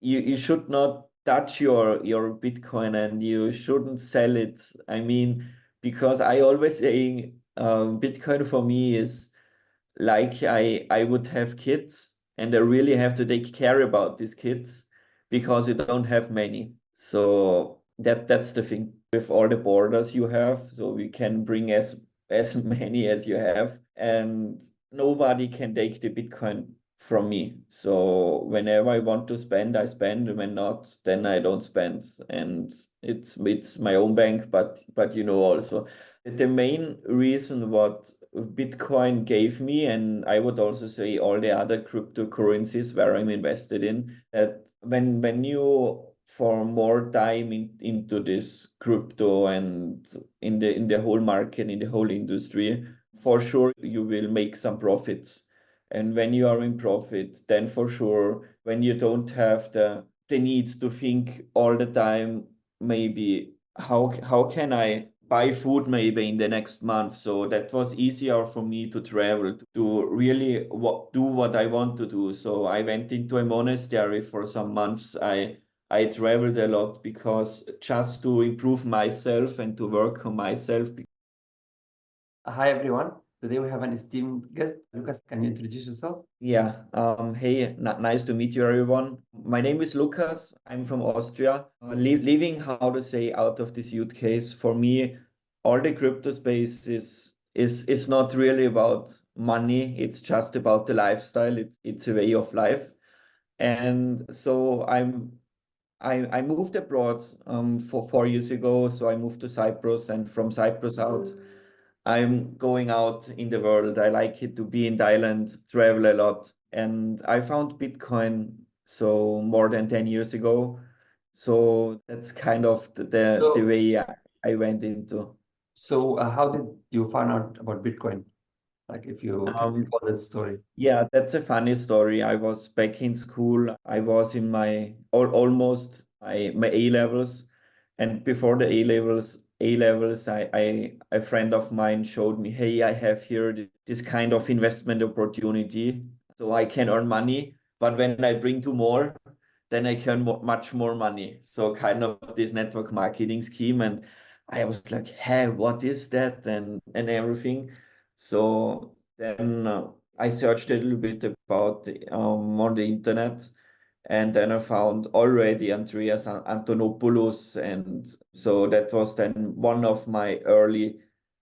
you should not touch your Bitcoin and you shouldn't sell it. I mean, because I always saying Bitcoin for me is like I would have kids and I really have to take care about these kids because you don't have many. So that's the thing with all the borders you have. So we can bring as many as you have, and nobody can take the Bitcoin from me. So whenever I want to spend, I spend. When not, then I don't spend. And it's my own bank, but also the main reason what Bitcoin gave me, and I would also say all the other cryptocurrencies where I'm invested in, that when you for more time into this crypto and in the whole market, in the whole industry, for sure you will make some profits. And when you are in profit, then for sure, when you don't have the need to think all the time, maybe how can I buy food maybe in the next month? So that was easier for me to travel, to really do what I want to do. So I went into a monastery for some months. I traveled a lot because just to improve myself and to work on myself. Hi everyone. Today we have an esteemed guest. Lucas, can you introduce yourself? Yeah, hey, nice to meet you, everyone. My name is Lukas. I'm from Austria. Living, how to say, out of this use case, for me, all the crypto space is not really about money. It's just about the lifestyle. It's a way of life. And so I moved abroad for 4 years ago. So I moved to Cyprus, and from Cyprus out, I'm going out in the world. I like it to be in Thailand, travel a lot. And I found Bitcoin so more than 10 years ago. So that's kind of the So, way I went into. so, how did you find out about Bitcoin? Like, if you can Um, recall that story. yeah, that's a funny story. I was back in school. I was in my almost my A levels, and before the A levels, a friend of mine showed me, hey, I have here this kind of investment opportunity, so I can earn money. But when I bring to more, then I can much more money. So kind of this network marketing scheme, and I was like, hey, what is that, and everything. So then I searched a little bit about on the internet, and then I found already Andreas Antonopoulos, and so that was then one of my early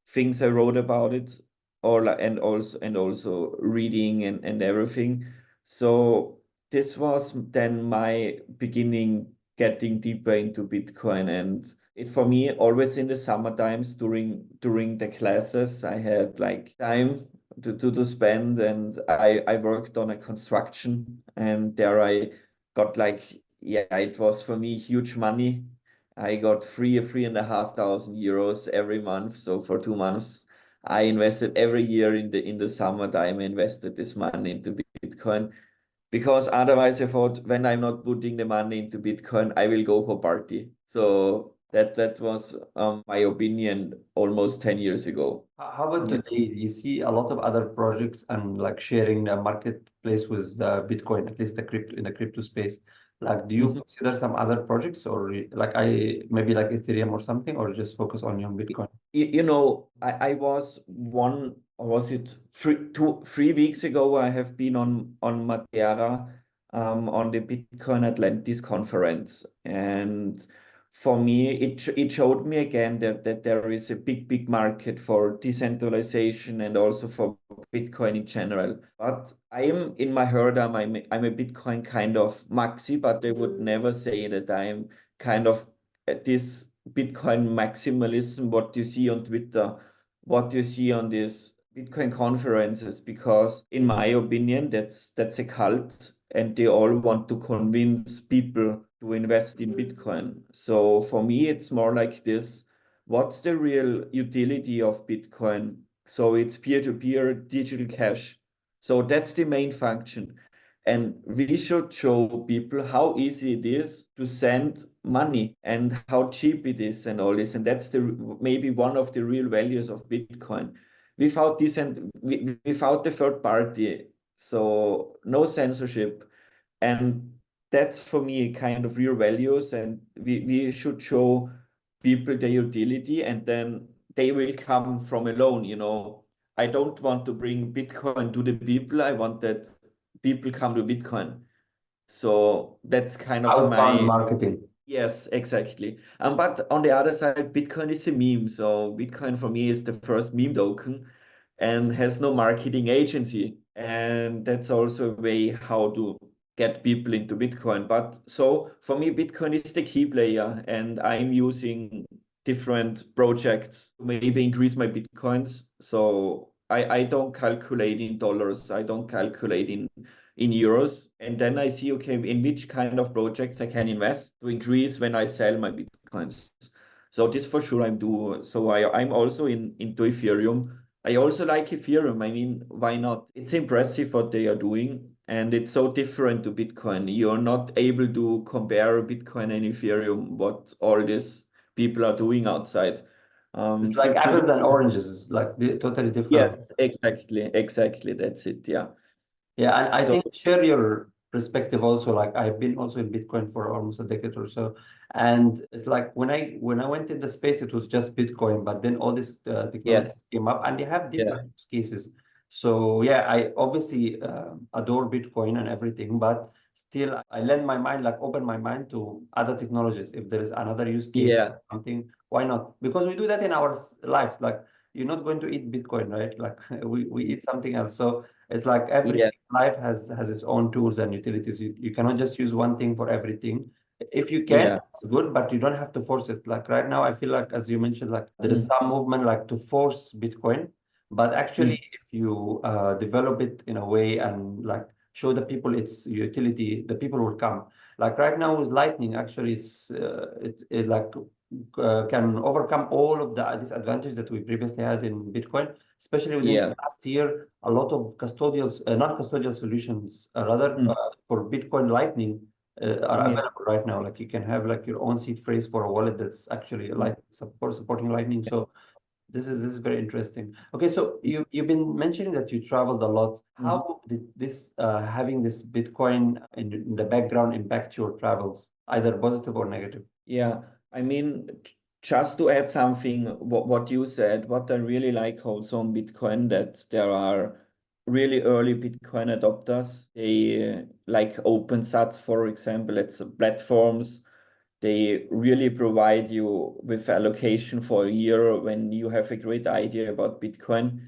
things I wrote about it, and also reading and everything. So this was then my beginning getting deeper into Bitcoin, and it for me always in the summer times during the classes I had like time to spend, and I worked on a construction, and there I got like, yeah, it was for me huge money. I got 3,500 euros every month. So for 2 months, I invested every year in the summertime. I invested this money into Bitcoin because otherwise I thought when I'm not putting the money into Bitcoin, I will go for party. So that was my opinion almost 10 years ago. How about Yeah. today? You see a lot of other projects and like sharing the marketplace with Bitcoin, at least the crypto in the crypto space. Like, do you Mhm. consider some other projects or like I maybe like Ethereum or something, or just focus on your Bitcoin? I was one, or was it 3 weeks ago? I have been on Madeira, on the Bitcoin Atlantis conference, and for me, it showed me again that there is a big market for decentralization and also for Bitcoin in general. But I am in my heart, I'm a Bitcoin kind of maxi, but I would never say that I'm kind of this Bitcoin maximalism, what you see on Twitter, what you see on these Bitcoin conferences, because in my opinion, that's a cult, and they all want to convince people to invest in Bitcoin. So for me, it's more like this. What's the real utility of Bitcoin? So it's peer-to-peer digital cash. So that's the main function. And we should show people how easy it is to send money and how cheap it is and all this. And that's maybe one of the real values of Bitcoin. Without this and without the third party, so no censorship. And that's for me kind of real values, and we should show people the utility, and then they will come from alone, you know. I don't want to bring Bitcoin to the people. I want that people come to Bitcoin. So that's kind of Outbound my, marketing. yes, exactly. But on the other side, Bitcoin is a meme. So Bitcoin for me is the first meme token and has no marketing agency. And that's also a way how to get people into Bitcoin. But so for me, Bitcoin is the key player, and I'm using different projects to maybe increase my Bitcoins. So I don't calculate in dollars. I don't calculate in euros. And then I see, okay, in which kind of projects I can invest to increase when I sell my Bitcoins. So this for sure I'm do. So I'm also into Ethereum. I also like Ethereum. I mean, why not? It's impressive what they are doing, and it's so different to Bitcoin. You're not able to compare Bitcoin and Ethereum, what all these people are doing outside. It's like apples and oranges. It's like totally different. Yes, exactly. That's it. Yeah. Yeah, and I So think share your perspective also. Like I've been also in Bitcoin for almost a decade or so, and it's like when I went in the space, it was just Bitcoin, but then all this technology yes, came up, and they have yeah, different use cases. So yeah, I obviously adore Bitcoin and everything, but still I lend my mind, like open my mind to other technologies. If there is another use case, yeah, something, why not? Because we do that in our lives. Like you're not going to eat Bitcoin, right? Like we eat something else. So it's like every yeah, life has its own tools and utilities. You cannot just use one thing for everything. If you can, yeah. it's good, but you don't have to force it. Like right now, I feel like, as you mentioned, like there is Mm, some movement like to force Bitcoin, but actually, mm, if you develop it in a way and like show the people its utility, the people will come. Like right now with Lightning, actually, it like can overcome all of the disadvantages that we previously had in Bitcoin, especially within the yeah. last year. A lot of custodial, non-custodial solutions, rather Mm, for Bitcoin Lightning, are yeah. available right now. Like you can have like your own seed phrase for a wallet that's actually Mm, like supporting Lightning. So this is very interesting. Okay, so you've been mentioning that you traveled a lot. mhm. How did this having this Bitcoin in the background impact your travels, either positive or negative? Yeah, I mean, just to add something, what you said, what I really like also on Bitcoin, that there are really early Bitcoin adopters. They like OpenSats, for example, it's platforms. They really provide you with allocation for a year when you have a great idea about Bitcoin,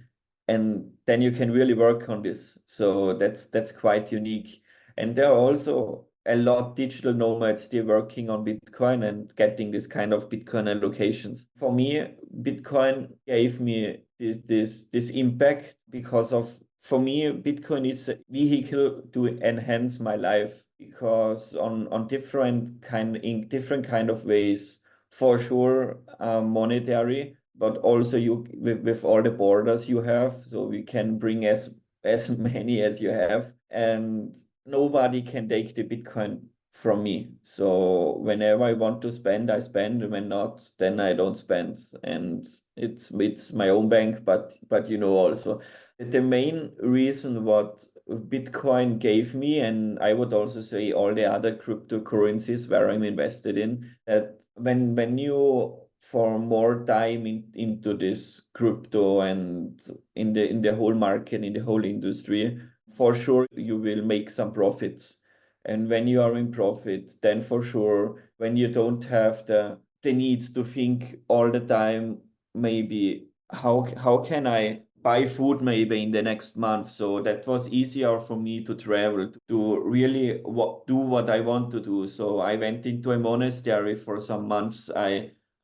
and then you can really work on this. So that's quite unique. And there are also a lot digital nomads still working on Bitcoin and getting this kind of Bitcoin allocations. For me, Bitcoin gave me this impact because of, for me, Bitcoin is a vehicle to enhance my life, because on different kind of ways, for sure, monetary, but also you with all the borders you have, so we can bring as many as you have, and nobody can take the Bitcoin from me. So whenever I want to spend, I spend, and when not, then I don't spend. And it's my own bank, but you know also the main reason what Bitcoin gave me, and I would also say all the other cryptocurrencies where I'm invested in, that when you for more time into this crypto and in the whole market, in the whole industry, for sure you will make some profits. And when you are in profit, then for sure, when you don't have the need to think all the time, maybe how can I buy food maybe in the next month? So that was easier for me to travel, to really do what I want to do. So I went into a monastery for some months.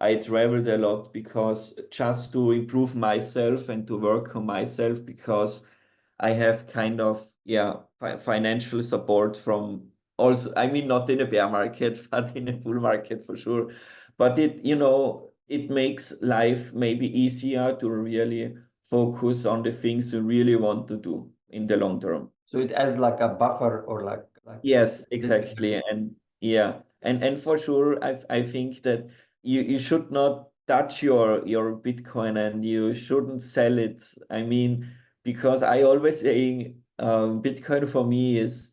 I traveled a lot because just to improve myself and to work on myself, because I have kind of, yeah, financial support from, also, I mean, not in a bear market, but in a bull market for sure. But it makes life maybe easier to really focus on the things you really want to do in the long term. So it as like a buffer or like Yes, this. exactly. And yeah, and for sure, I think that you should not touch your Bitcoin, and you shouldn't sell it. I mean, because I always saying Bitcoin for me is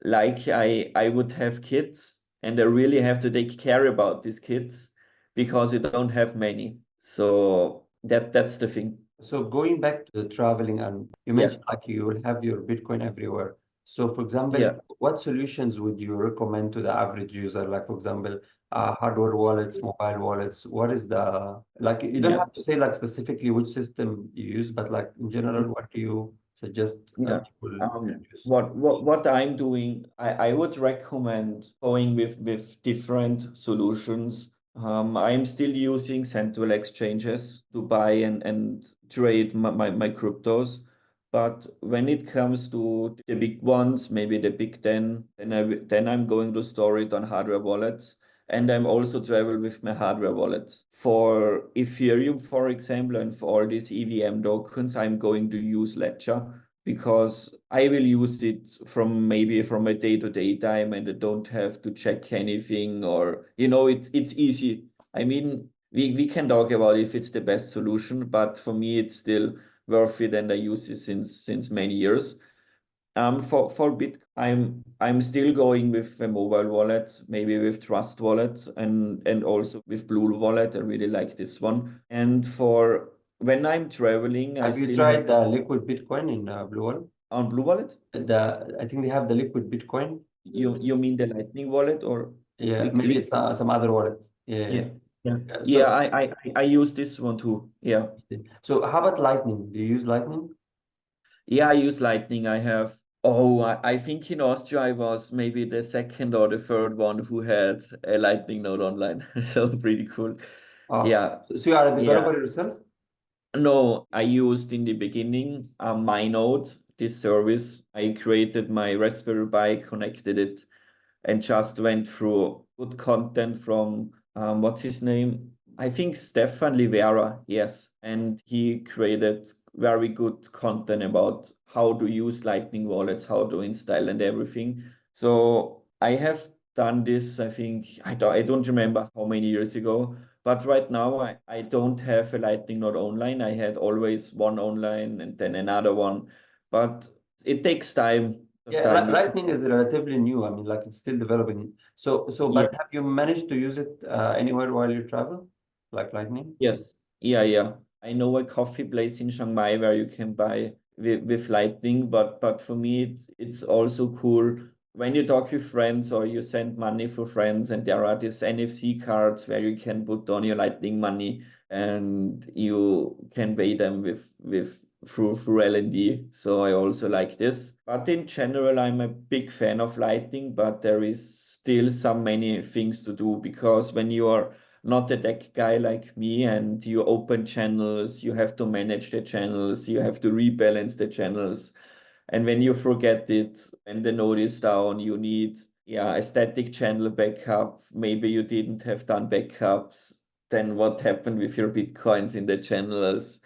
like I would have kids and I really have to take care about these kids because you don't have many. So that's the thing. So going back to the traveling, and you Yeah. mentioned like you will have your Bitcoin everywhere. So for example, Yeah. what solutions would you recommend to the average user? Like for example, hardware wallets, mobile wallets. What is the, like, you don't Yeah. have to say like specifically which system you use, but like in general, what do you suggest Yeah. people use? What I'm doing, I would recommend going with different solutions. I'm still using central exchanges to buy and trade my cryptos. But when it comes to the big ones, maybe the big 10, then I'm going to store it on hardware wallets. And I'm also travel with my hardware wallets. For Ethereum, for example, and for all these EVM tokens, I'm going to use Ledger because I will use it from maybe from a day-to-day time and I don't have to check anything or it's easy. I mean, we can talk about if it's the best solution, but for me it's still worth it and I use it since many years. For Bitcoin, I'm still going with a mobile wallet, maybe with Trust Wallet and also with Blue Wallet. I really like this one. And for when I'm traveling, I Have you still have tried the liquid Bitcoin in Blue Wallet? on Blue Wallet. I think they have the liquid Bitcoin. You mean the Lightning Wallet or Yeah, maybe it's Liquid? some other wallet. Yeah. Yeah, yeah, Yeah. yeah. So, I use this one too. Yeah, so how about Lightning? Do you use Lightning? yeah. I use Lightning. I have. Oh, I think in Austria I was maybe the second or the third one who had a Lightning node online. So pretty cool. Yeah, So you are a yeah. developer yourself? No, I used in the beginning my node, this service. I created my Raspberry Pi, connected it and just went through good content from what's his name? I think Stefan Livera, yes. And he created very good content about how to use Lightning wallets, how to install and everything. So I have done this, I think, I don't remember how many years ago, but right now I don't have a Lightning node online. I had always one online and then another one, but it takes time of Yeah, time because Lightning is relatively new. I mean, like it's still developing. yeah. But have you managed to use it anywhere while you travel? Like Lightning? Yes. Yeah, yeah. I know a coffee place in Chiang Mai where you can buy with Lightning, but for me it's also cool when you talk with friends or you send money for friends and there are these NFC cards where you can put on your Lightning money and you can pay them with through LND. So I also like this. But in general, I'm a big fan of Lightning, but there is still some many things to do because when you are not a tech guy like me and you open channels, you have to manage the channels, you have to rebalance the channels. And when you forget it and the node is down, you need a static channel backup. Maybe you didn't have done backups. Then what happened with your Bitcoins in the channels?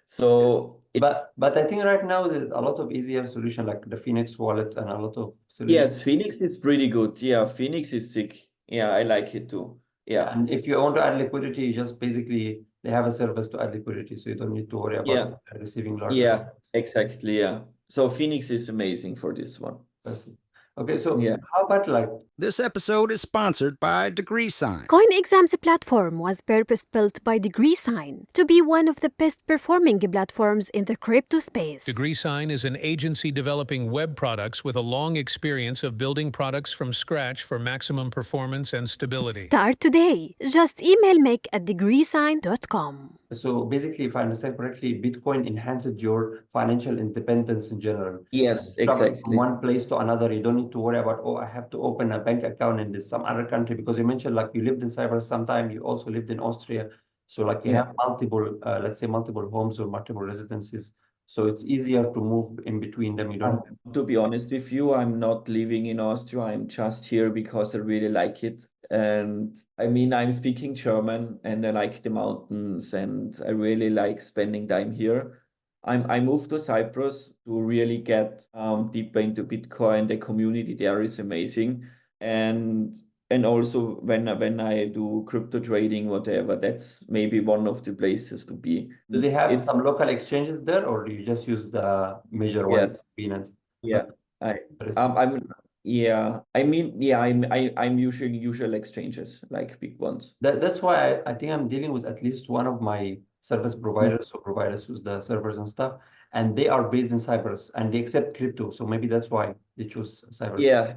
So it's But I think right now there's a lot of easier solution like the Phoenix wallet and a lot of solutions. yes, Phoenix is pretty good. Yeah, Phoenix is sick. Yeah, I like it too. Yeah, Yeah. and if you want to add liquidity, you just basically they have a service to add liquidity, so you don't need to worry about Yeah. receiving large Yeah, amounts. exactly. Yeah. So Phoenix is amazing for this one. Perfect. Okay, so Yeah. how about like This episode is sponsored by DegreeSign. CoinExams platform was purpose-built by DegreeSign to be one of the best-performing platforms in the crypto space. DegreeSign is an agency developing web products with a long experience of building products from scratch for maximum performance and stability. Start today. Just email make@degreesign.com. so basically, if I understand correctly, Bitcoin enhances your financial independence in general. Yes, Travel from exactly. one place to another, you don't need to worry about, oh, I have to open a bank account in this some other country because you mentioned like you lived in Cyprus sometime, you also lived in Austria. So like you Yeah. have multiple, let's say multiple homes or multiple residences. So it's easier to move in between them. You don't To be honest with you, I'm not living in Austria. I'm just here because I really like it. And I mean, I'm speaking German and I like the mountains and I really like spending time here. I moved to Cyprus to really get deeper into Bitcoin. The community there is amazing. And and also when I do crypto trading, whatever, that's maybe one of the places to be. Do they have It's some local exchanges there, or do you just use the major ones, yes. Binance? Yeah, Okay, I interesting. I'm Yeah, I mean, yeah, I'm using usual exchanges like big ones. That's why I think I'm dealing with at least one of my service providers or providers with the servers and stuff, and they are based in Cyprus and they accept crypto. So maybe that's why they choose Cyprus. Yeah,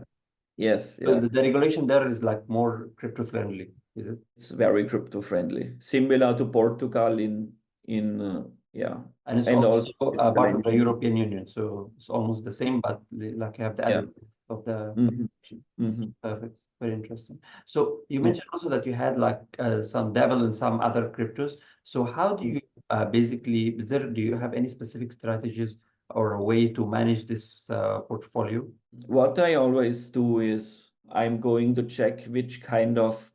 yes, So yeah. the regulation there is like more crypto friendly, is it? It's very crypto friendly, similar to Portugal in yeah, And it's and also also a part of Spain. the European Union, so it's almost the same, but like you have the Yeah. added of the Mhm. Mhm. perfect, very interesting. So you Yeah. mentioned also that you had like some dabble in some other cryptos. So how do you basically, do you have any specific strategies or a way to manage this portfolio? What I always do is I'm going to check which kind of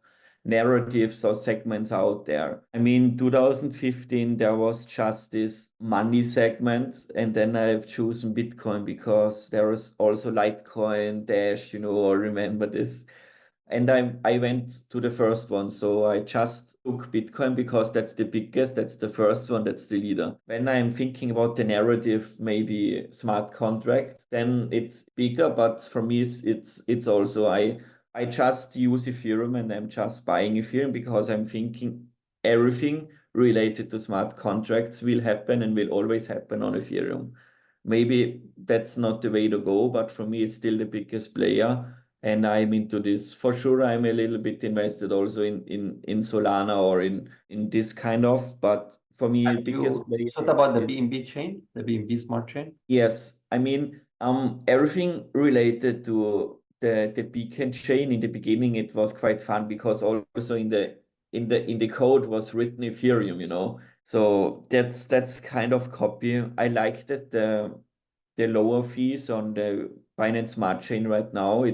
narratives or segments out there. I mean, 2015, there was just this money segment, and then I've chosen Bitcoin because there is also Litecoin, Dash, I remember this. And I went to the first one. So I just took Bitcoin because that's the biggest, that's the first one, that's the leader. When I'm thinking about the narrative, maybe smart contract, then it's bigger. But for me, it's also I just use Ethereum and I'm just buying Ethereum because I'm thinking everything related to smart contracts will happen and will always happen on Ethereum. Maybe that's not the way to go, but for me, it's still the biggest player and I'm into this. For sure, I'm a little bit invested also in Solana or in this kind of, but for me, Have biggest you player thought about the is BNB chain, the BNB smart chain? yes. I mean, everything related to the beacon chain in the beginning, it was quite fun because also in the code was written Ethereum. So that's kind of copy. I like that the lower fees on the Binance Smart Chain right now.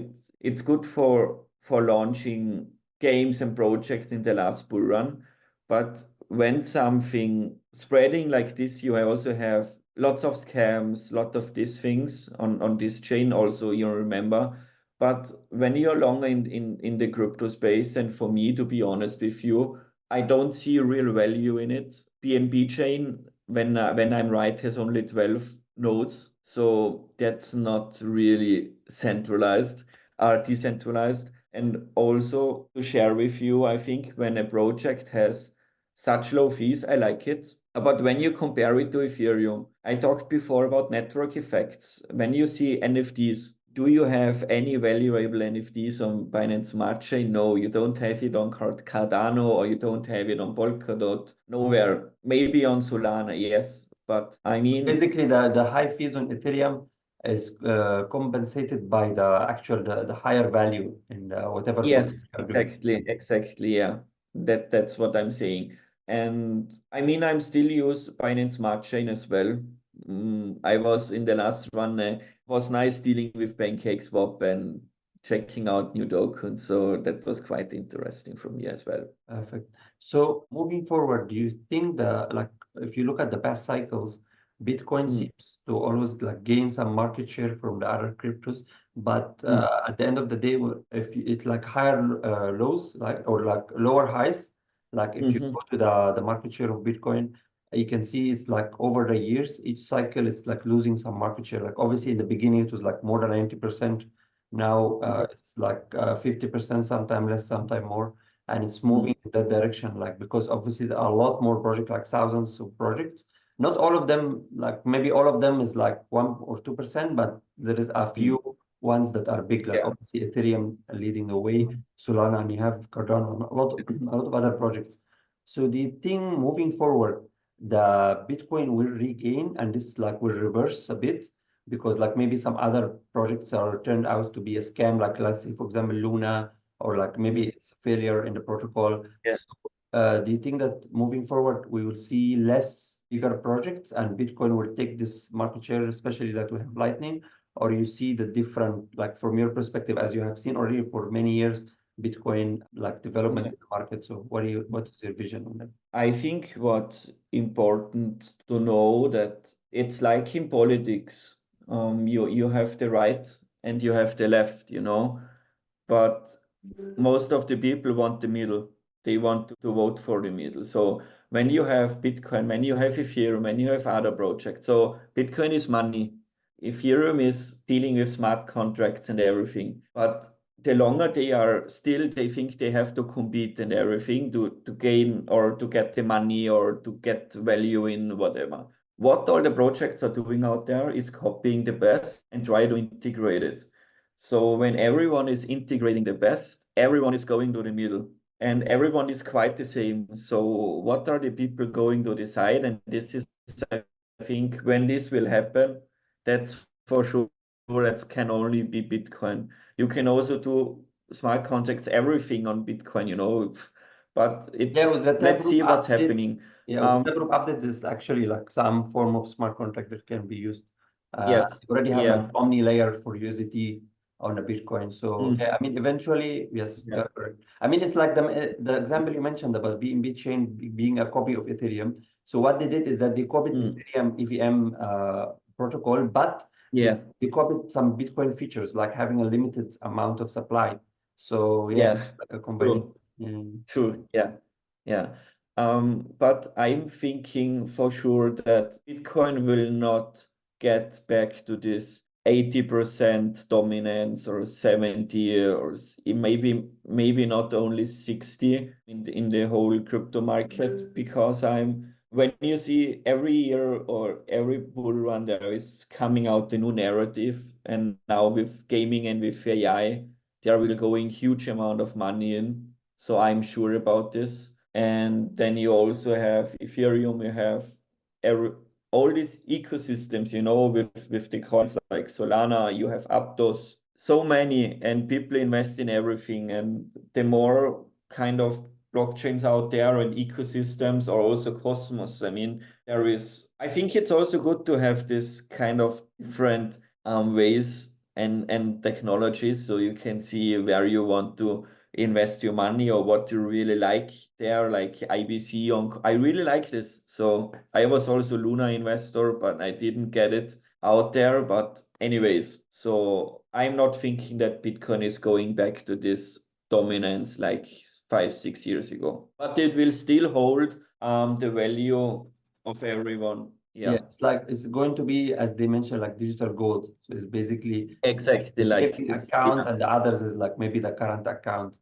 It's good for launching games and projects in the last bull run. But when something spreading like this, you also have lots of scams, lot of these things on this chain also, you remember. But when you're longer in the crypto space, and for me, to be honest with you, I don't see real value in it. BNB chain, when I'm right, has only 12 nodes, so that's not really centralized or decentralized. And also to share with you, I think when a project has such low fees, I like it. But when you compare it to Ethereum, I talked before about network effects. When you see NFTs, do you have any valuable NFTs on Binance Smart Chain? No, you don't have it on Cardano or you don't have it on Polkadot. Nowhere. Maybe on Solana, yes. But I mean, Basically, the high fees on Ethereum is compensated by the higher value in whatever project yes, you're doing. exactly, yeah. That's what I'm saying. And I mean, I'm still use Binance Smart Chain as well. I was in the last one, was nice dealing with PancakeSwap and checking out new tokens. So that was quite interesting for me as well. Perfect. So moving forward, do you think like if you look at the past cycles, Bitcoin Mm, seems to always like gain some market share from the other cryptos, but mm, at the end of the day, if it's like higher lows, like or like lower highs, like if you mhm, go to the market share of Bitcoin, you can see it's like over the years, each cycle it's like losing some market share. Like obviously in the beginning it was like more than 90%. Now mm, it's like 50%, sometime less, sometime more, and it's mm, moving in that direction, like because obviously there are a lot more projects, like thousands of projects. Not all of them, like maybe all of them is like 1 or 2%, but there is a mm. few ones that are big, like Yeah. obviously Ethereum leading the way, Solana, and you have Cardano, and a lot of other projects. So do you think moving forward, the Bitcoin will regain and this like will reverse a bit? Because like maybe some other projects are turned out to be a scam, like let's say for example Luna, or like maybe Mm, it's a failure in the protocol. yeah. So, do you think that moving forward we will see less bigger projects and Bitcoin will take this market share, especially that we have Lightning? Or you see the different, like from your perspective, as you have seen already for many years, Bitcoin like development Yeah. in the market. So what is your vision on that? I think what's important to know that it's like in politics. You have the right and you have the left. But most of the people want the middle. They want to vote for the middle. So when you have Bitcoin, when you have Ethereum, when you have other projects, so Bitcoin is money. Ethereum is dealing with smart contracts and everything, but the longer they are still, they think they have to compete and everything to gain or to get the money or to get value in whatever. What all the projects are doing out there is copying the best and try to integrate it. So when everyone is integrating the best, everyone is going to the middle and everyone is quite the same. So what are the people going to decide? And this is, I think, when this will happen, that's for sure that can only be Bitcoin. You can also do smart contracts, everything on Bitcoin, you know, but it's, Yeah, with the let's see what's update, happening. Yeah, with the group update, there's actually like some form of smart contract that can be used. Yes, We already have yeah. like Omni layer for USDT on a Bitcoin. So yeah, I mean, eventually, yes, Yeah. you're correct. I mean, it's like the example you mentioned about BNB chain being a copy of Ethereum. So what they did is that they copied Ethereum EVM protocol, but Yeah. they copied some Bitcoin features like having a limited amount of supply. So yeah, Yeah. like a combination. True. Yeah. Yeah. But I'm thinking for sure that Bitcoin will not get back to this 80% dominance or 70 or maybe not only 60 in the whole crypto market, because when you see every year or every bull run there is coming out the new narrative, and now with gaming and with AI there will go in huge amount of money in. So I'm sure about this. And then you also have Ethereum, you have all these ecosystems, you know, with the coins like Solana, you have Aptos, so many, and people invest in everything. And the more kind of blockchains out there and ecosystems are also Cosmos. I mean, I think it's also good to have this kind of different ways and technologies, so you can see where you want to invest your money or what you really like there, like IBC on. I really like this. So I was also Luna investor, but I didn't get it out there. But anyways, so I'm not thinking that Bitcoin is going back to this dominance like 5-6 years ago, but it will still hold the value of everyone. Yeah, it's like it's going to be, as they mentioned, like digital gold. So it's basically Exactly the like saving this. account, Yeah. and the others is like maybe the current account.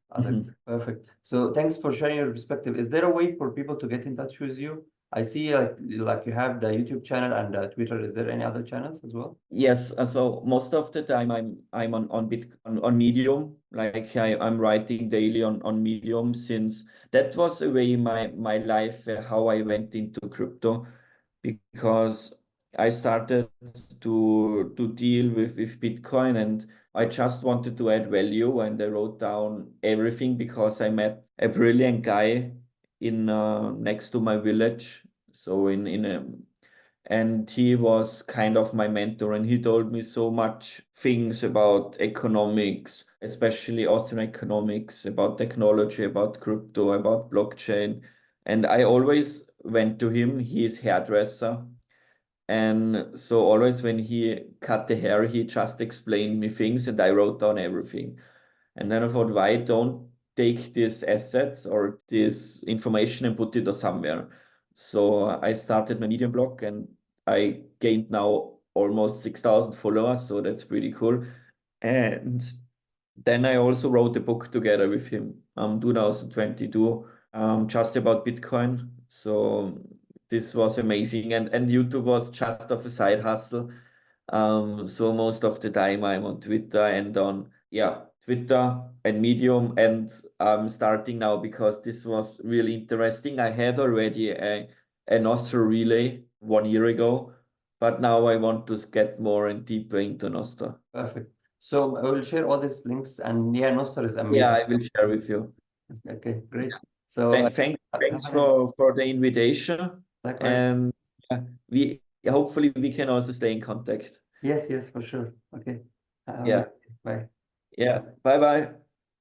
Perfect. So thanks for sharing your perspective. Is there a way for people to get in touch with you? I see like you have the YouTube channel and Twitter. Is there any other channels as well? Yes, so most of the time I'm on Medium. Like I'm writing daily on Medium, since that was a way my life how I went into crypto, because I started to deal with Bitcoin, and I just wanted to add value, and I wrote down everything because I met a brilliant guy in next to my village. So in a and he was kind of my mentor, and he told me so much things about economics, especially Austrian economics, about technology, about crypto, about blockchain. And I always went to him. He is hairdresser, and so always when he cut the hair, he just explained me things, and I wrote down everything. And then I thought, why don't take these assets or this information and put it somewhere? So I started my Medium blog, and I gained now almost 6,000 followers. So that's pretty cool. And then I also wrote a book together with him, 2022, just about Bitcoin. So this was amazing. And YouTube was just of a side hustle. So most of the time I'm on Twitter and Twitter and Medium, and I'm starting now because this was really interesting. I had already a Nostr relay 1 year ago, but now I want to get more and deeper into Nostr. Perfect. So I will share all these links, and yeah, Nostr is amazing. Yeah, I will share with you. Okay, great. So Thanks for the invitation, likewise. and we hopefully we can also stay in contact. Yes, for sure. Okay. Yeah. Bye. Yeah. Bye bye.